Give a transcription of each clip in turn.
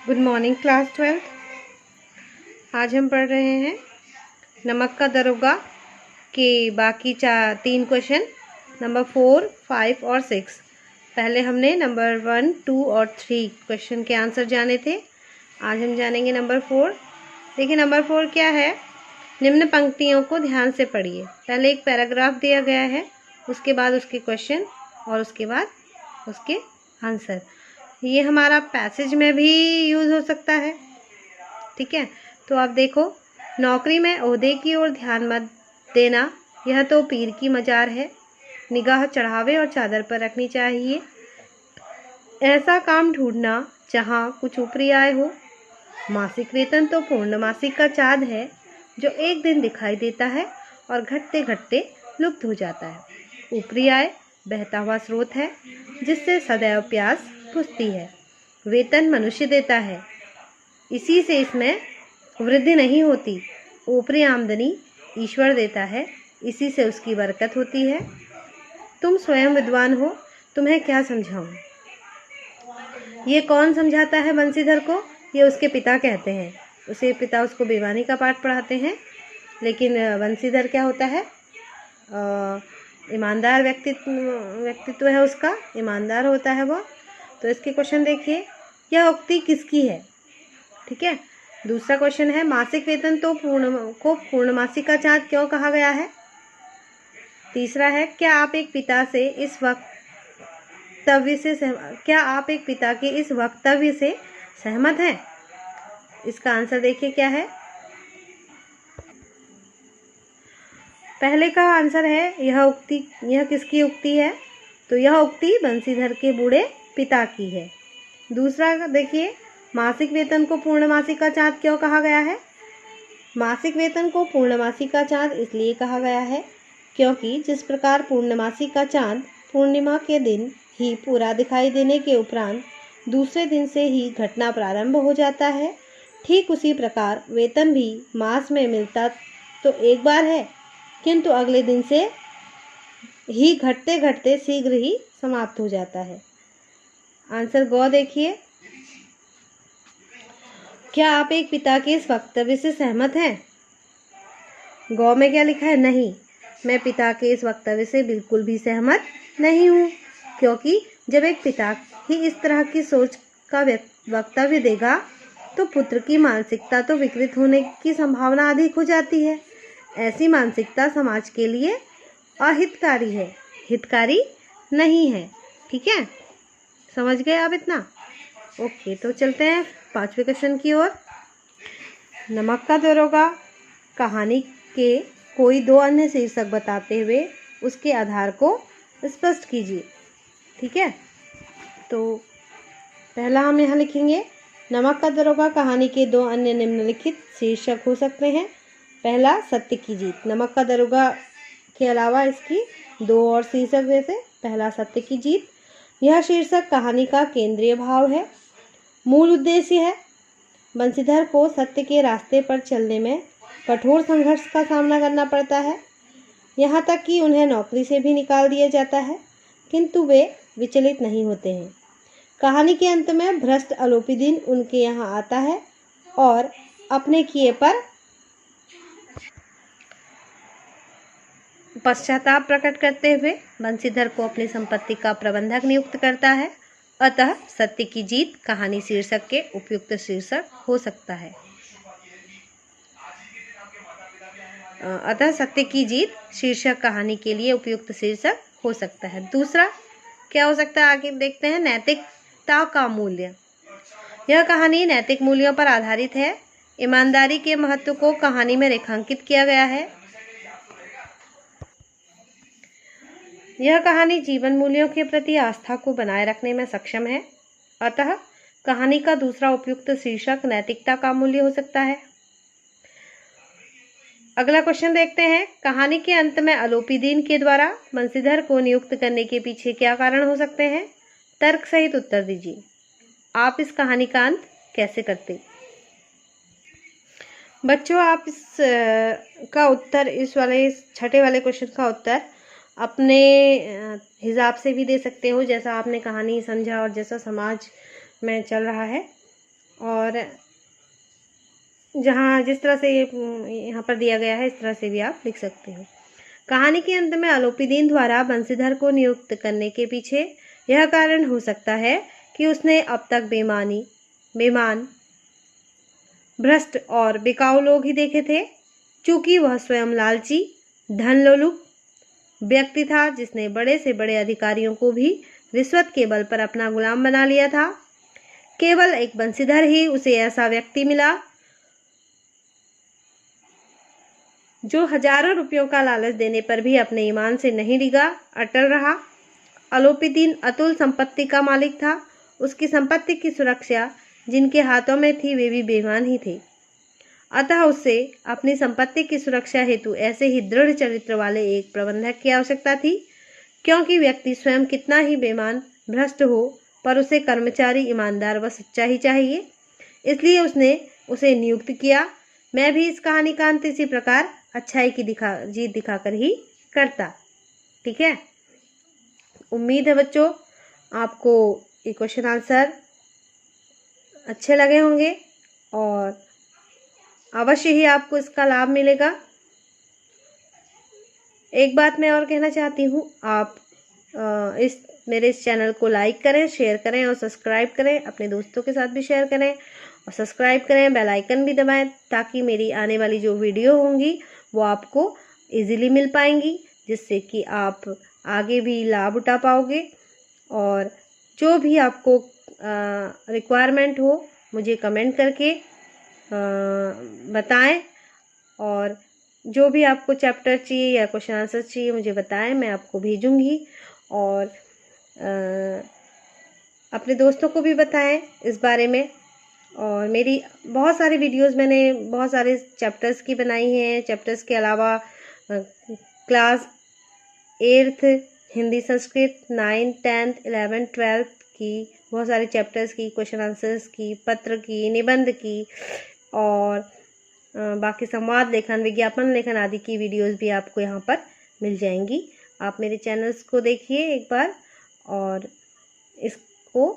Good morning class 12। आज हम पढ़ रहे हैं नमक का दरोगा के बाकी 3 क्वेश्चन नंबर 4, 5 और 6। पहले हमने नंबर 1, 2 और 3 क्वेश्चन के आंसर जाने थे। आज हम जानेंगे नंबर 4। देखिए नंबर 4 क्या है। निम्न पंक्तियों को ध्यान से पढ़िए। पहले एक पैराग्राफ दिया गया है, उसके बाद उसके क्वेश्चन और उसके बाद उसके आंसर। ये हमारा पैसेज में भी यूज़ हो सकता है। ठीक है, तो आप देखो, नौकरी में ओहदे की ओर ध्यान मत देना, यह तो पीर की मजार है। निगाह चढ़ावे और चादर पर रखनी चाहिए। ऐसा काम ढूंढना जहाँ कुछ ऊपरी आय हो। मासिक वेतन तो पूर्ण मासिक का चाँद है, जो एक दिन दिखाई देता है और घटते घटते लुप्त हो जाता है। ऊपरी आय बहता हुआ स्रोत है, जिससे सदैव प्यास बुझती है। वेतन मनुष्य देता है, इसी से इसमें वृद्धि नहीं होती। ऊपरी आमदनी ईश्वर देता है, इसी से उसकी बरकत होती है। तुम स्वयं विद्वान हो, तुम्हें क्या समझाऊं। ये कौन समझाता है बंसीधर को? ये उसके पिता कहते हैं। पिता उसको बेईमानी का पाठ पढ़ाते हैं, लेकिन बंसीधर क्या होता है? ईमानदार व्यक्तित्व है उसका, ईमानदार होता है वो। तो इसके क्वेश्चन देखिए, यह उक्ति किसकी है? ठीक है। दूसरा क्वेश्चन है, मासिक वेतन तो पूर्णमासी का चाँद क्यों कहा गया है? तीसरा है, क्या आप एक पिता के इस वक्तव्य से सहमत हैं? इसका आंसर देखिए क्या है। पहले का आंसर है, यह किसकी उक्ति है? तो यह उक्ति बंसीधर के बूढ़े पिता की है। दूसरा देखिए, मासिक वेतन को पूर्णमासी का चाँद क्यों कहा गया है? मासिक वेतन को पूर्णमासी का चाँद इसलिए कहा गया है क्योंकि जिस प्रकार पूर्णमासी का चाँद पूर्णिमा के दिन ही पूरा दिखाई देने के उपरांत दूसरे दिन से ही घटना प्रारंभ हो जाता है, ठीक उसी प्रकार वेतन भी मास में मिलता तो एक बार है, किंतु अगले दिन से ही घटते घटते शीघ्र ही समाप्त हो जाता है। आंसर गौ देखिए, क्या आप एक पिता के इस वक्तव्य से सहमत हैं? गौ में क्या लिखा है? नहीं, मैं पिता के इस वक्तव्य से बिल्कुल भी सहमत नहीं हूँ, क्योंकि जब एक पिता ही इस तरह की सोच का वक्तव्य देगा तो पुत्र की मानसिकता तो विकृत होने की संभावना अधिक हो जाती है। ऐसी मानसिकता समाज के लिए अहितकारी है, हितकारी नहीं है। ठीक है, समझ गए आप इतना? ओके, तो चलते हैं 5वें क्वेश्चन की ओर। नमक का दरोगा कहानी के कोई 2 अन्य शीर्षक बताते हुए उसके आधार को स्पष्ट कीजिए। ठीक है, तो पहला हम यहाँ लिखेंगे, नमक का दरोगा कहानी के 2 अन्य निम्नलिखित शीर्षक हो सकते हैं। पहला, सत्य की जीत। नमक का दरोगा के अलावा इसकी 2 और शीर्षक जैसे, पहला सत्य की जीत। यह शीर्षक कहानी का केंद्रीय भाव है, मूल उद्देश्य है। बंसीधर को सत्य के रास्ते पर चलने में कठोर संघर्ष का सामना करना पड़ता है, यहाँ तक कि उन्हें नौकरी से भी निकाल दिया जाता है, किंतु वे विचलित नहीं होते हैं। कहानी के अंत में भ्रष्ट अलोपीदीन उनके यहाँ आता है और अपने किए पर पश्चाताप प्रकट करते हुए बंसीधर को अपनी संपत्ति का प्रबंधक नियुक्त करता है। अतः सत्य की जीत कहानी शीर्षक के उपयुक्त शीर्षक हो सकता है। अतः सत्य की जीत शीर्षक कहानी के लिए उपयुक्त शीर्षक हो सकता है। दूसरा क्या हो सकता है, आगे देखते हैं। नैतिकता का मूल्य। यह कहानी नैतिक मूल्यों पर आधारित है। ईमानदारी के महत्व को कहानी में रेखांकित किया गया है। यह कहानी जीवन मूल्यों के प्रति आस्था को बनाए रखने में सक्षम है। अतः कहानी का दूसरा उपयुक्त शीर्षक नैतिकता का मूल्य हो सकता है। अगला क्वेश्चन देखते हैं, कहानी के अंत में अलोपीदीन के द्वारा बंसीधर को नियुक्त करने के पीछे क्या कारण हो सकते हैं? तर्क सहित उत्तर दीजिए। आप इस कहानी का अंत कैसे करते? बच्चों, आप इस छठे वाले क्वेश्चन का उत्तर अपने हिसाब से भी दे सकते हो, जैसा आपने कहानी समझा और जैसा समाज में चल रहा है। और जहाँ जिस तरह से यहाँ पर दिया गया है इस तरह से भी आप लिख सकते हो। कहानी के अंत में अलोपीदीन द्वारा बंशीधर को नियुक्त करने के पीछे यह कारण हो सकता है कि उसने अब तक बेमान, भ्रष्ट और बिकाऊ लोग ही देखे थे। चूंकि वह स्वयं लालची, धनलोलुप व्यक्ति था जिसने बड़े से बड़े अधिकारियों को भी रिश्वत के बल पर अपना गुलाम बना लिया था। केवल एक बंशीधर ही उसे ऐसा व्यक्ति मिला जो हजारों रुपयों का लालच देने पर भी अपने ईमान से नहीं डिगा, अटल रहा। अलोपीदीन अतुल संपत्ति का मालिक था। उसकी संपत्ति की सुरक्षा जिनके हाथों में थी वे भी बेईमान ही थे। अतः उसे अपनी संपत्ति की सुरक्षा हेतु ऐसे ही दृढ़ चरित्र वाले एक प्रबंधक की आवश्यकता थी। क्योंकि व्यक्ति स्वयं कितना ही बेईमान, भ्रष्ट हो, पर उसे कर्मचारी ईमानदार व सच्चा ही चाहिए, इसलिए उसने उसे नियुक्त किया। मैं भी इस कहानी का अंत इसी प्रकार अच्छाई की जीत दिखाकर ही करता। ठीक है, उम्मीद है बच्चों आपको ये क्वेश्चन आंसर अच्छे लगे होंगे और अवश्य ही आपको इसका लाभ मिलेगा। एक बात मैं और कहना चाहती हूँ, आप मेरे इस चैनल को लाइक करें, शेयर करें और सब्सक्राइब करें। अपने दोस्तों के साथ भी शेयर करें और सब्सक्राइब करें, बेल आइकन भी दबाएं ताकि मेरी आने वाली जो वीडियो होंगी वो आपको इजीली मिल पाएंगी, जिससे कि आप आगे भी लाभ उठा पाओगे। और जो भी आपको रिक्वायरमेंट हो मुझे कमेंट करके बताएं, और जो भी आपको चैप्टर चाहिए या क्वेश्चन आंसर चाहिए मुझे बताएं, मैं आपको भेजूंगी। और अपने दोस्तों को भी बताएं इस बारे में। और मेरी बहुत सारी वीडियोस मैंने बहुत सारे चैप्टर्स की बनाई हैं। चैप्टर्स के अलावा class 8th Hindi Sanskrit, 9th 10th 11th 12th की बहुत सारे चैप्टर्स की, क्वेश्चन आंसर्स की, पत्र की, निबंध की और बाकी संवाद लेखन, विज्ञापन लेखन आदि की वीडियोस भी आपको यहाँ पर मिल जाएंगी। आप मेरे चैनल्स को देखिए एक बार और इसको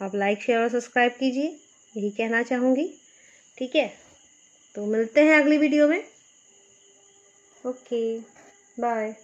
आप लाइक, शेयर और सब्सक्राइब कीजिए, यही कहना चाहूँगी। ठीक है, तो मिलते हैं अगली वीडियो में। Okay, bye.